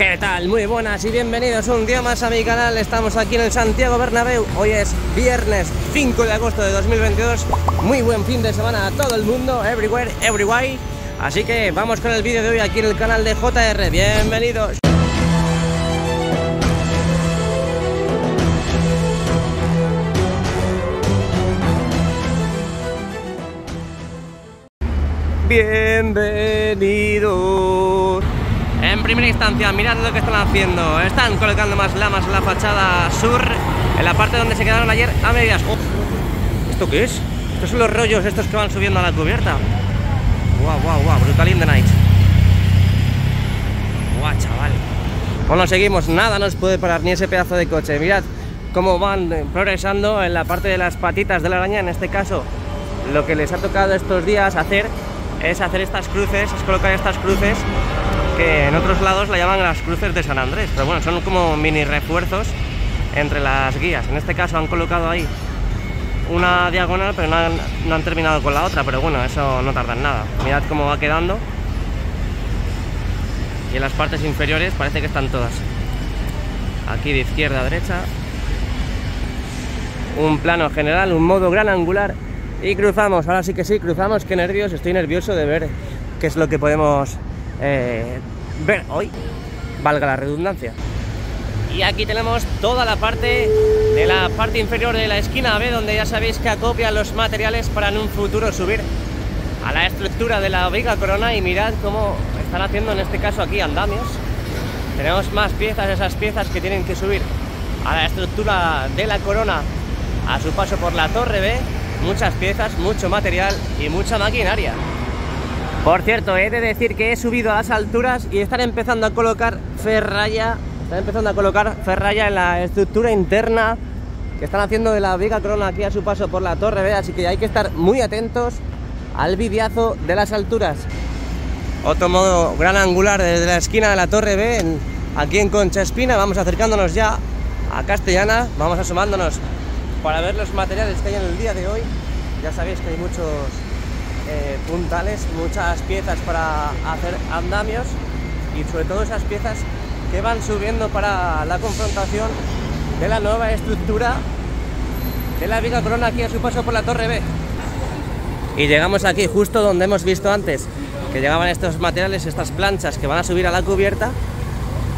¿Qué tal? Muy buenas y bienvenidos un día más a mi canal. Estamos aquí en el Santiago Bernabéu. Hoy es viernes 5 de agosto de 2022. Muy buen fin de semana a todo el mundo, everywhere, everywhere. Así que vamos con el vídeo de hoy aquí en el canal de JR. Bienvenidos. Bienvenidos. En primera instancia, mirad lo que están haciendo. Están colocando más lamas en la fachada sur, en la parte donde se quedaron ayer a medias. ¡Oh! ¿Esto qué es? Estos son los rollos estos que van subiendo a la cubierta. Guau, guau, guau, brutal in the night. Guau, chaval. Bueno, seguimos, nada nos puede parar, ni ese pedazo de coche. Mirad cómo van progresando en la parte de las patitas de la araña. En este caso, lo que les ha tocado estos días hacer es hacer estas cruces, es colocar estas cruces que en otros lados la llaman las cruces de San Andrés, pero bueno, son como mini refuerzos entre las guías. En este caso han colocado ahí una diagonal, pero no han terminado con la otra, pero bueno, eso no tarda en nada. Mirad cómo va quedando. Y en las partes inferiores parece que están todas. Aquí de izquierda a derecha. Un plano general, un modo gran angular. Y cruzamos, ahora sí que sí, cruzamos. Qué nervios, estoy nervioso de ver qué es lo que podemos ver hoy, valga la redundancia. Y aquí tenemos toda la parte de la parte inferior de la esquina B, donde ya sabéis que acopian los materiales para en un futuro subir a la estructura de la viga corona. Y mirad cómo están haciendo en este caso aquí andamios. Tenemos más piezas, esas piezas que tienen que subir a la estructura de la corona a su paso por la torre B. Muchas piezas, mucho material y mucha maquinaria. Por cierto, he de decir que he subido a las alturas y están empezando a colocar ferralla. Están empezando a colocar ferralla en la estructura interna que están haciendo de la viga corona aquí a su paso por la torre B. Así que hay que estar muy atentos al videazo de las alturas. Otro modo gran angular desde la esquina de la torre B, aquí en Concha Espina. Vamos acercándonos ya a Castellana. Vamos asomándonos para ver los materiales que hay en el día de hoy. Ya sabéis que hay muchos puntales, muchas piezas para hacer andamios y sobre todo esas piezas que van subiendo para la confrontación de la nueva estructura de la viga corona aquí a su paso por la torre B. Y llegamos aquí justo donde hemos visto antes que llegaban estos materiales, estas planchas que van a subir a la cubierta.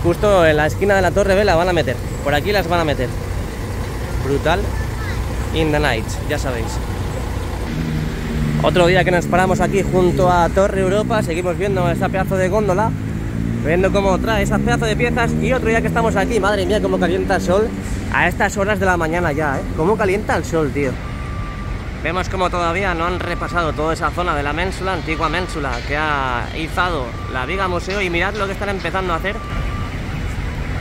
Justo en la esquina de la torre B la van a meter, por aquí las van a meter. Brutal in the night, ya sabéis. Otro día que nos paramos aquí junto a Torre Europa, seguimos viendo esa pedazo de góndola, viendo cómo trae esas pedazos de piezas. Y otro día que estamos aquí, madre mía, cómo calienta el sol a estas horas de la mañana ya, cómo calienta el sol, tío. Vemos como todavía no han repasado toda esa zona de la ménsula, antigua ménsula, que ha izado la viga museo. Y mirad lo que están empezando a hacer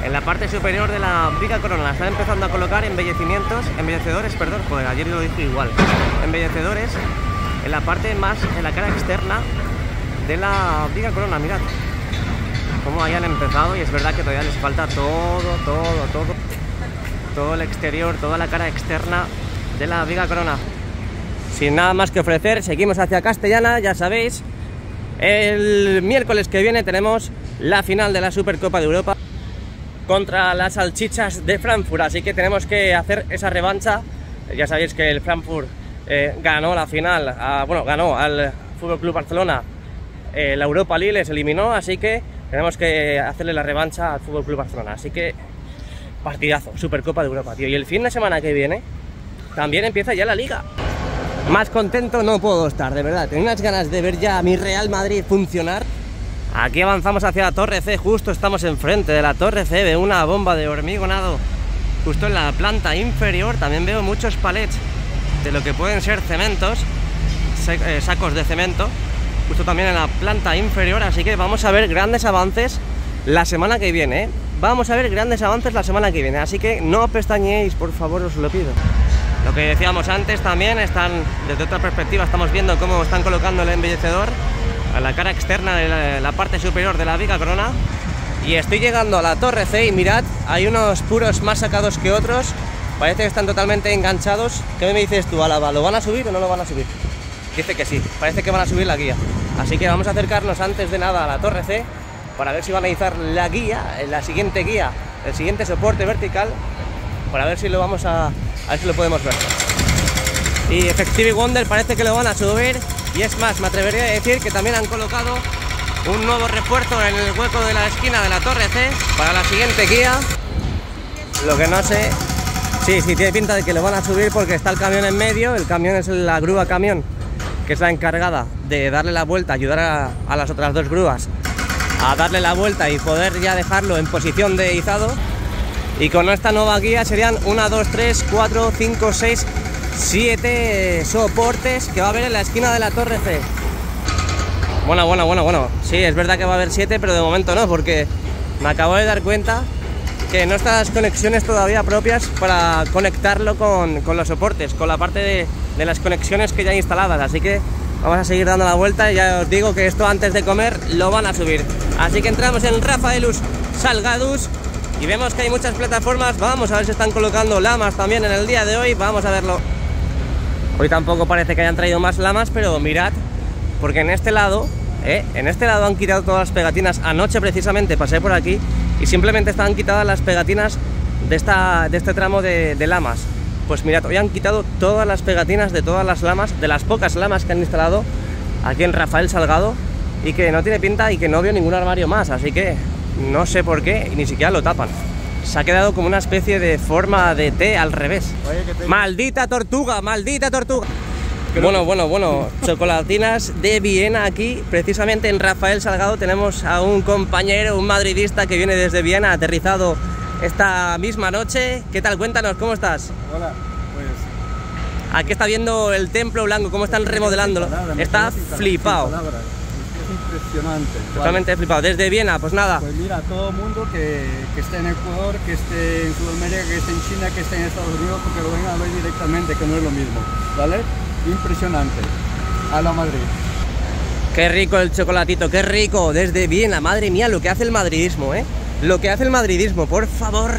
en la parte superior de la viga corona. Están empezando a colocar embellecedores, perdón, joder, ayer lo dije igual, embellecedores en la parte más, en la cara externa de la viga corona. Mirad cómo hayan empezado, y es verdad que todavía les falta todo el exterior, toda la cara externa de la viga corona. Sin nada más que ofrecer, seguimos hacia Castellana. Ya sabéis, el miércoles que viene tenemos la final de la Supercopa de Europa contra las salchichas de Frankfurt, así que tenemos que hacer esa revancha. Ya sabéis que el Frankfurt ganó la final, ganó al Fútbol Club Barcelona la Europa League, les eliminó, así que tenemos que hacerle la revancha al Fútbol Club Barcelona. Así que partidazo, Supercopa de Europa, tío. Y el fin de semana que viene también empieza ya la Liga. Más contento no puedo estar, de verdad. Tengo unas ganas de ver ya a mi Real Madrid funcionar. Aquí avanzamos hacia la Torre C, justo estamos enfrente de la Torre C, de una bomba de hormigonado justo en la planta inferior. También veo muchos palets de lo que pueden ser cementos, sacos de cemento, justo también en la planta inferior. Así que vamos a ver grandes avances la semana que viene, Vamos a ver grandes avances la semana que viene, así que no pestañeéis, por favor, os lo pido. Lo que decíamos antes también, desde otra perspectiva estamos viendo cómo están colocando el embellecedor a la cara externa de la parte superior de la viga corona. Y estoy llegando a la Torre C y mirad, hay unos puros más sacados que otros. Parece que están totalmente enganchados. ¿Qué me dices tú, Álava? ¿Lo van a subir o no lo van a subir? Dice que sí, parece que van a subir la guía. Así que vamos a acercarnos antes de nada a la Torre C para ver si van a izar la guía, la siguiente guía, el siguiente soporte vertical, para ver si lo vamos a ver si lo podemos ver. Y Effective Wonder parece que lo van a subir, y es más, me atrevería a decir que también han colocado un nuevo refuerzo en el hueco de la esquina de la torre C para la siguiente guía. Lo que no sé, sí, tiene pinta de que lo van a subir porque está el camión en medio. El camión es la grúa camión, que es la encargada de darle la vuelta, ayudar a las otras dos grúas a darle la vuelta y poder ya dejarlo en posición de izado. Y con esta nueva guía serían 1, 2, 3, 4, 5, 6, 7 soportes que va a haber en la esquina de la torre C. Bueno, sí, es verdad que va a haber 7, pero de momento no, porque me acabo de dar cuenta que no están las conexiones todavía propias para conectarlo con los soportes, con la parte de las conexiones que ya hay instaladas, así que vamos a seguir dando la vuelta y ya os digo que esto antes de comer lo van a subir. Así que entramos en Rafaelus Salgadus y vemos que hay muchas plataformas. Vamos a ver si están colocando lamas también en el día de hoy, vamos a verlo. Hoy tampoco parece que hayan traído más lamas, pero mirad, porque en este lado han quitado todas las pegatinas. Anoche precisamente pasé por aquí y simplemente estaban quitadas las pegatinas de este tramo de lamas. Pues mirad, hoy han quitado todas las pegatinas de todas las lamas, de las pocas lamas que han instalado aquí en Rafael Salgado, y que no tiene pinta y que no veo ningún armario más, así que no sé por qué y ni siquiera lo tapan. Se ha quedado como una especie de forma de T al revés. ¡Maldita tortuga! ¡Maldita tortuga! Bueno, chocolatinas de Viena aquí, precisamente en Rafael Salgado. Tenemos a un compañero, un madridista que viene desde Viena, aterrizado esta misma noche. ¿Qué tal? Cuéntanos, ¿cómo estás? Hola, pues... Aquí está viendo el Templo Blanco, cómo están remodelándolo. Está flipado. Es impresionante. Totalmente flipado. Desde Viena, pues nada. Pues mira, todo el mundo que esté en Ecuador, que esté en Sudamérica, que esté en China, que esté en Estados Unidos, porque lo vengan a ver directamente, que no es lo mismo, ¿vale? Impresionante. A la Madrid. Qué rico el chocolatito, qué rico. Desde Viena, madre mía, lo que hace el madridismo, ¿eh? Lo que hace el madridismo, por favor.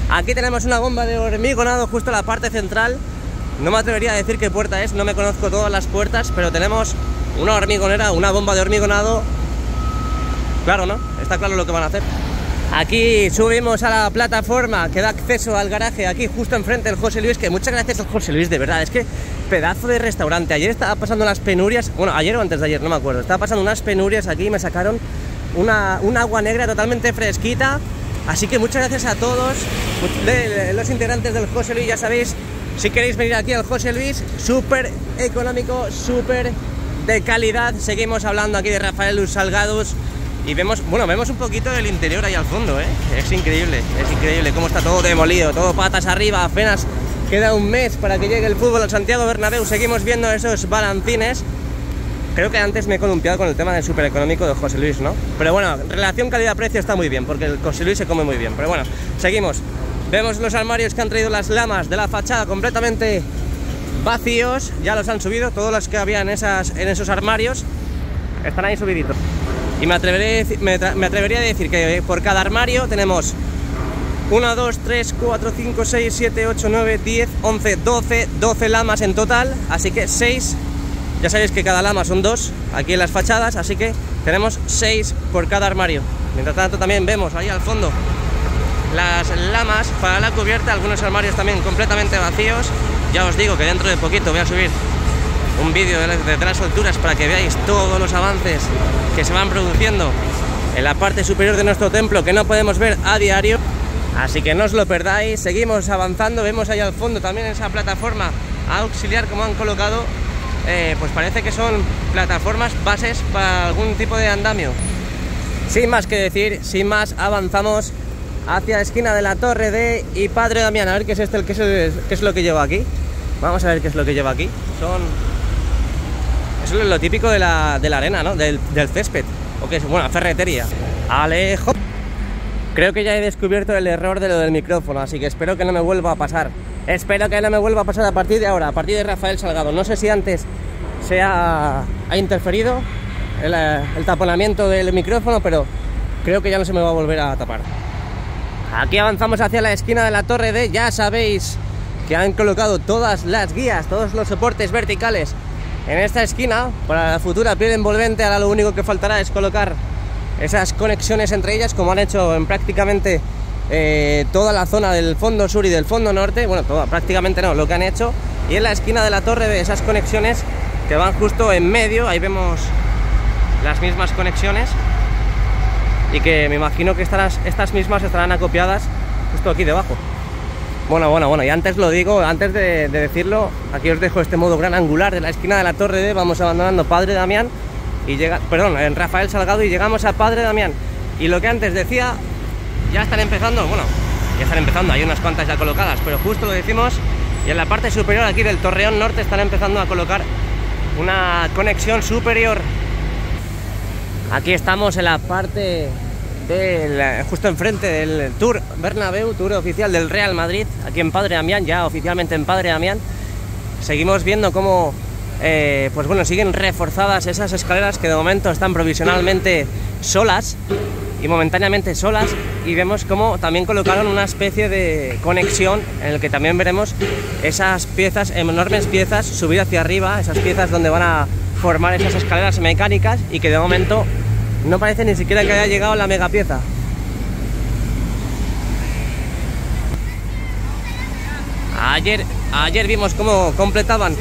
Aquí tenemos una bomba de hormigonado justo en la parte central. No me atrevería a decir qué puerta es, no me conozco todas las puertas, pero tenemos una hormigonera, una bomba de hormigonado. Claro, ¿no? Está claro lo que van a hacer. Aquí subimos a la plataforma que da acceso al garaje, aquí justo enfrente del José Luis, que muchas gracias al José Luis, de verdad, es que pedazo de restaurante. Ayer estaba pasando las penurias, bueno, ayer o antes de ayer, no me acuerdo, estaba pasando unas penurias aquí y me sacaron un agua negra totalmente fresquita. Así que muchas gracias a todos los integrantes del José Luis, ya sabéis, si queréis venir aquí al José Luis, súper económico, súper de calidad. Seguimos hablando aquí de Rafaelus Salgadus y vemos un poquito del interior ahí al fondo, ¿eh? Es increíble cómo está todo demolido, todo patas arriba. Apenas queda un mes para que llegue el fútbol al Santiago Bernabéu. Seguimos viendo esos balancines. Creo que antes me he columpiado con el tema del súper económico de José Luis, ¿no? Pero bueno, relación calidad-precio está muy bien, porque el José Luis se come muy bien. Pero bueno, seguimos. Vemos los armarios que han traído las lamas de la fachada completamente vacíos. Ya los han subido, todos los que había en esos armarios están ahí subiditos. Y me atrevería a decir que por cada armario tenemos 1, 2, 3, 4, 5, 6, 7, 8, 9, 10, 11, 12 lamas en total. Así que 6, ya sabéis que cada lama son 2 aquí en las fachadas, así que tenemos 6 por cada armario. Mientras tanto también vemos ahí al fondo las lamas para la cubierta, algunos armarios también completamente vacíos. Ya os digo que dentro de poquito voy a subir un vídeo desde las alturas para que veáis todos los avances que se van produciendo en la parte superior de nuestro templo, que no podemos ver a diario, así que no os lo perdáis. Seguimos avanzando, vemos ahí al fondo también esa plataforma auxiliar como han colocado, pues parece que son plataformas bases para algún tipo de andamio. Sin más que decir, sin más, avanzamos hacia la esquina de la Torre D y Padre Damián. A ver qué es esto, qué es lo que lleva aquí. Vamos a ver qué es lo que lleva aquí. Eso es lo típico de la arena, ¿no? Del césped. O que es, bueno, ferretería. Alejo. Creo que ya he descubierto el error de lo del micrófono, así que espero que no me vuelva a pasar. Espero que no me vuelva a pasar a partir de ahora, a partir de Rafael Salgado. No sé si antes se ha interferido el taponamiento del micrófono, pero creo que ya no se me va a volver a tapar. Aquí avanzamos hacia la esquina de la Torre D. Ya sabéis que han colocado todas las guías, todos los soportes verticales en esta esquina para la futura piel envolvente. Ahora lo único que faltará es colocar esas conexiones entre ellas, como han hecho en prácticamente toda la zona del fondo sur y del fondo norte. Bueno, toda, prácticamente no, lo que han hecho. Y en la esquina de la torre de esas conexiones que van justo en medio, ahí vemos las mismas conexiones, y que me imagino que estas mismas estarán acopiadas justo aquí debajo. Bueno, y antes lo digo, antes de decirlo, aquí os dejo este modo gran angular de la esquina de la torre D. Vamos abandonando Padre Damián y en Rafael Salgado, y llegamos a Padre Damián. Y lo que antes decía, ya están empezando, hay unas cuantas ya colocadas, pero justo lo decimos, y en la parte superior aquí del Torreón Norte están empezando a colocar una conexión superior. Aquí estamos en la parte justo enfrente del Tour Bernabéu, tour oficial del Real Madrid, aquí en Padre Damián, ya oficialmente en Padre Damián. Seguimos viendo cómo pues bueno, siguen reforzadas esas escaleras que de momento están provisionalmente solas y momentáneamente solas, y vemos cómo también colocaron una especie de conexión en el que también veremos esas piezas, enormes piezas, subir hacia arriba, esas piezas donde van a formar esas escaleras mecánicas, y que de momento no parece ni siquiera que haya llegado la mega pieza. Ayer vimos cómo completaban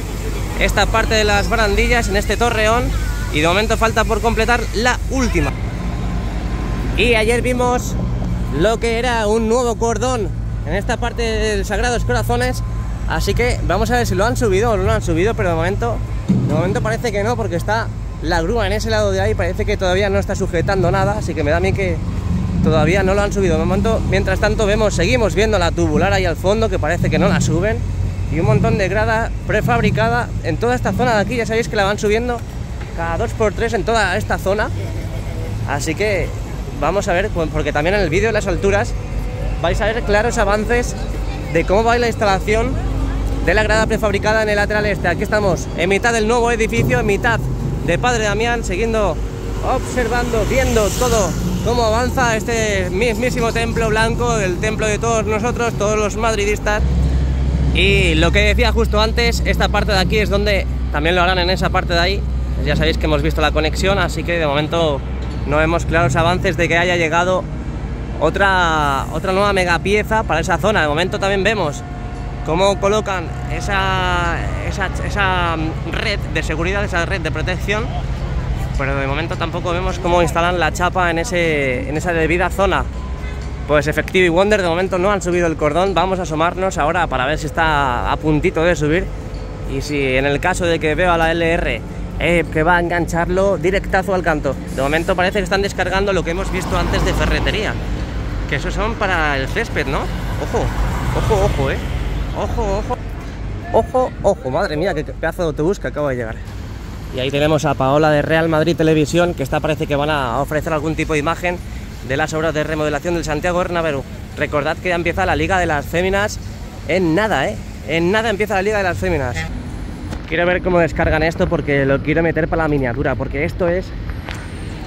esta parte de las barandillas en este torreón, y de momento falta por completar la última. Y ayer vimos lo que era un nuevo cordón en esta parte del Sagrados Corazones, así que vamos a ver si lo han subido o no lo han subido, pero de momento parece que no, porque está la grúa en ese lado de ahí, parece que todavía no está sujetando nada, así que me da a mí que todavía no lo han subido. De momento, mientras tanto, seguimos viendo la tubular ahí al fondo, que parece que no la suben, y un montón de grada prefabricada en toda esta zona de aquí. Ya sabéis que la van subiendo cada 2×3 en toda esta zona, así que vamos a ver, porque también en el vídeo de las alturas vais a ver claros avances de cómo va la instalación de la grada prefabricada en el lateral este. Aquí estamos en mitad del nuevo edificio, en mitad de Padre Damián, observando, viendo todo cómo avanza este mismísimo templo blanco, el templo de todos nosotros, todos los madridistas. Y lo que decía justo antes, esta parte de aquí es donde también lo harán, en esa parte de ahí. Ya sabéis que hemos visto la conexión, así que de momento no vemos claros avances de que haya llegado otra nueva mega pieza para esa zona. De momento también vemos cómo colocan esa red de seguridad, esa red de protección, pero de momento tampoco vemos cómo instalan la chapa en esa debida zona. Pues Effective y Wonder de momento no han subido el cordón. Vamos a asomarnos ahora para ver si está a puntito de subir, y si en el caso de que veo a la LR que va a engancharlo directazo al canto. De momento parece que están descargando lo que hemos visto antes de ferretería, que esos son para el césped, ¿no? Ojo, madre mía, qué pedazo de autobús que acaba de llegar. Y ahí tenemos a Paola de Real Madrid Televisión, que parece que van a ofrecer algún tipo de imagen de las obras de remodelación del Santiago Bernabéu. Recordad que ya empieza la Liga de las Féminas en nada, en nada empieza la Liga de las Féminas. Quiero ver cómo descargan esto, porque lo quiero meter para la miniatura, porque esto es,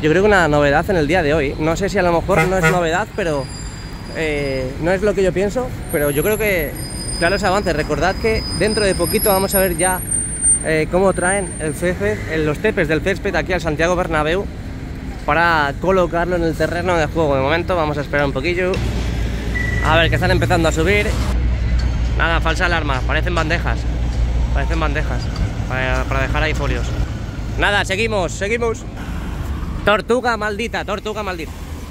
yo creo que una novedad en el día de hoy. No sé si a lo mejor no es novedad, pero no es lo que yo pienso, pero yo creo que claros avances. Recordad que dentro de poquito vamos a ver ya cómo traen el césped, los tepes del césped aquí al Santiago Bernabéu, para colocarlo en el terreno de juego. De momento vamos a esperar un poquillo, a ver, que están empezando a subir. Nada, falsa alarma, parecen bandejas para dejar ahí folios. Nada, seguimos. Tortuga maldita.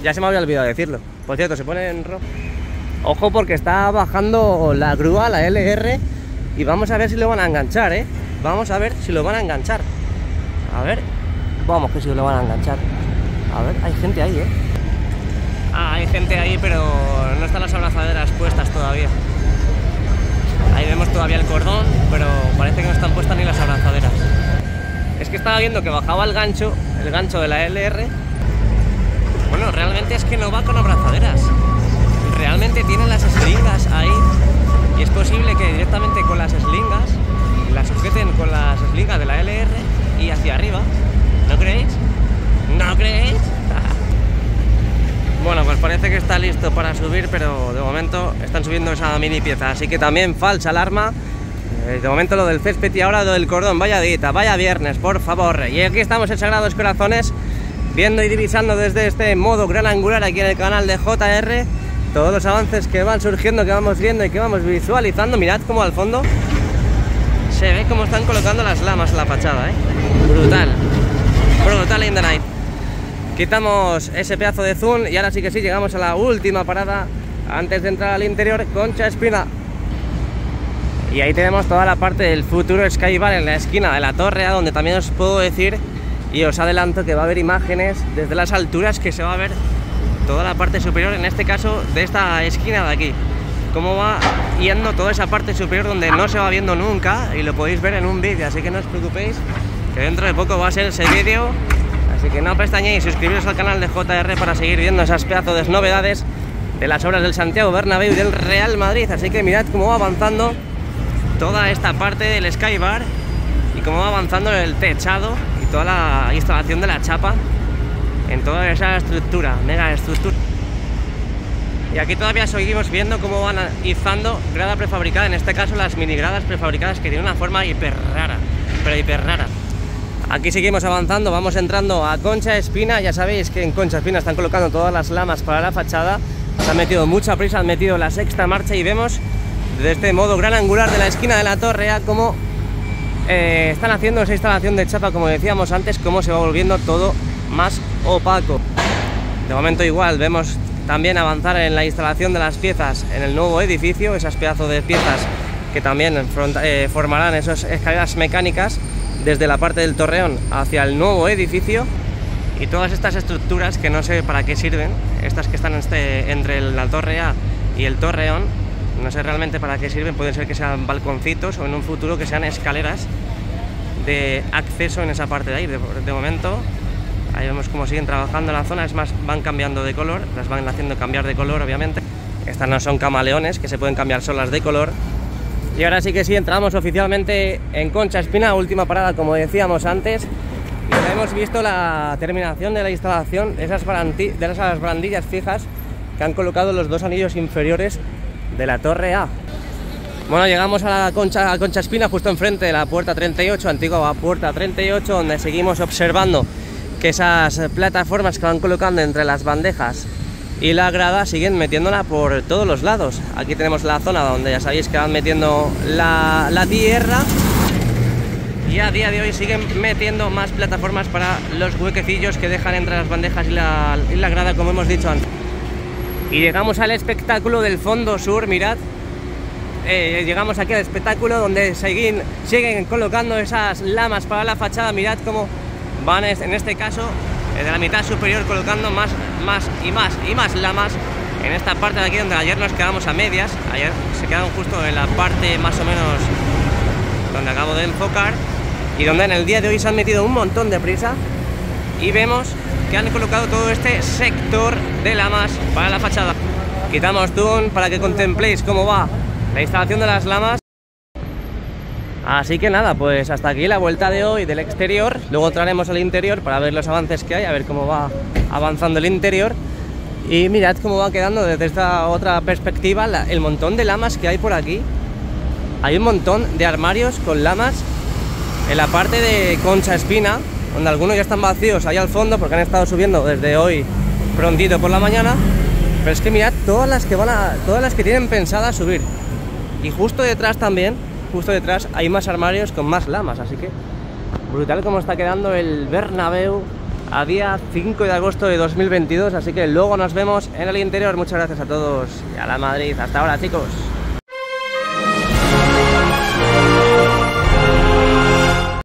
Ya se me había olvidado decirlo. Por cierto, se pone en rojo. Ojo, porque está bajando la grúa, la LR, y vamos a ver si lo van a enganchar, Vamos a ver si lo van a enganchar. A ver, vamos que si lo van a enganchar. A ver, hay gente ahí, hay gente ahí, pero no están las abrazaderas puestas todavía. Ahí vemos todavía el cordón, pero parece que no están puestas ni las abrazaderas. Es que estaba viendo que bajaba el gancho de la LR. Bueno, realmente es que no va con abrazaderas. Realmente tienen las eslingas ahí, y es posible que directamente con las eslingas las sujeten con las eslingas de la LR y hacia arriba. ¿No creéis? Bueno, pues parece que está listo para subir, pero de momento están subiendo esa mini pieza, así que también falsa alarma. De momento lo del césped y ahora lo del cordón. Vaya dita, vaya viernes, por favor. Y aquí estamos en Sagrados Corazones, viendo y divisando desde este modo gran angular aquí en el canal de JR todos los avances que van surgiendo, que vamos viendo y que vamos visualizando. Mirad cómo al fondo se ve cómo están colocando las lamas en la fachada, brutal, brutal in the night. Quitamos ese pedazo de zoom y ahora sí que sí, llegamos a la última parada antes de entrar al interior, Concha Espina. Y ahí tenemos toda la parte del futuro Skybar en la esquina de la Torre A, donde también os puedo decir y os adelanto que va a haber imágenes desde las alturas que se va a ver toda la parte superior, en este caso de esta esquina de aquí, cómo va yendo toda esa parte superior donde no se va viendo nunca, y lo podéis ver en un vídeo, así que no os preocupéis que dentro de poco va a ser ese vídeo, así que no pestañéis, suscribiros al canal de JR para seguir viendo esas pedazos de novedades de las obras del Santiago Bernabéu y del Real Madrid. Así que mirad cómo va avanzando toda esta parte del Skybar y cómo va avanzando el techado y toda la instalación de la chapa en toda esa estructura, mega estructura. Y aquí todavía seguimos viendo cómo van izando grada prefabricada, en este caso las mini gradas prefabricadas que tienen una forma hiper rara, pero hiper rara. Aquí seguimos avanzando, vamos entrando a Concha Espina. Ya sabéis que en Concha Espina están colocando todas las lamas para la fachada. Se han metido mucha prisa, han metido la sexta marcha y vemos desde este modo gran angular de la esquina de la Torre A cómo están haciendo esa instalación de chapa, como decíamos antes, cómo se va volviendo todo más opaco. De momento igual vemos también avanzar en la instalación de las piezas en el nuevo edificio, esas pedazos de piezas que también formarán esas escaleras mecánicas desde la parte del Torreón hacia el nuevo edificio. Y todas estas estructuras que no sé para qué sirven, estas que están entre la Torre A y el Torreón, no sé realmente para qué sirven, pueden ser que sean balconcitos o en un futuro que sean escaleras de acceso en esa parte de ahí. De momento, ahí vemos cómo siguen trabajando en la zona, es más, van cambiando de color, las van haciendo cambiar de color obviamente. Estas no son camaleones, que se pueden cambiar solas de color. Y ahora sí que sí, entramos oficialmente en Concha Espina, última parada como decíamos antes. Y hemos visto la terminación de la instalación de esas barandillas fijas que han colocado los dos anillos inferiores de la Torre A. Bueno, llegamos a Concha Espina, justo enfrente de la puerta 38, antigua puerta 38, donde seguimos observando que esas plataformas que van colocando entre las bandejas y la grada siguen metiéndola por todos los lados. Aquí tenemos la zona donde ya sabéis que van metiendo la tierra. Y a día de hoy siguen metiendo más plataformas para los huequecillos que dejan entre las bandejas y la grada, como hemos dicho antes. Y llegamos al espectáculo del fondo sur, mirad. Llegamos aquí al espectáculo donde siguen colocando esas lamas para la fachada. Mirad cómo van en este caso de la mitad superior colocando más lamas en esta parte de aquí donde ayer nos quedamos a medias. Ayer se quedaron justo en la parte más o menos donde acabo de enfocar, y donde en el día de hoy se han metido un montón de prisa y vemos que han colocado todo este sector de lamas para la fachada. Quitamos zoom para que contempléis cómo va la instalación de las lamas. Así que nada, pues hasta aquí la vuelta de hoy del exterior. Luego entraremos al interior para ver los avances que hay, a ver cómo va avanzando el interior. Y mirad cómo va quedando desde esta otra perspectiva el montón de lamas que hay por aquí. Hay un montón de armarios con lamas en la parte de Concha Espina, donde algunos ya están vacíos ahí al fondo porque han estado subiendo desde hoy prontito por la mañana. Pero es que mirad todas las que tienen pensadas subir. Y justo detrás también, justo detrás hay más armarios con más lamas, así que brutal como está quedando el Bernabéu a día 5 de agosto de 2022. Así que luego nos vemos en el interior. Muchas gracias a todos y a la Madrid. Hasta ahora, chicos.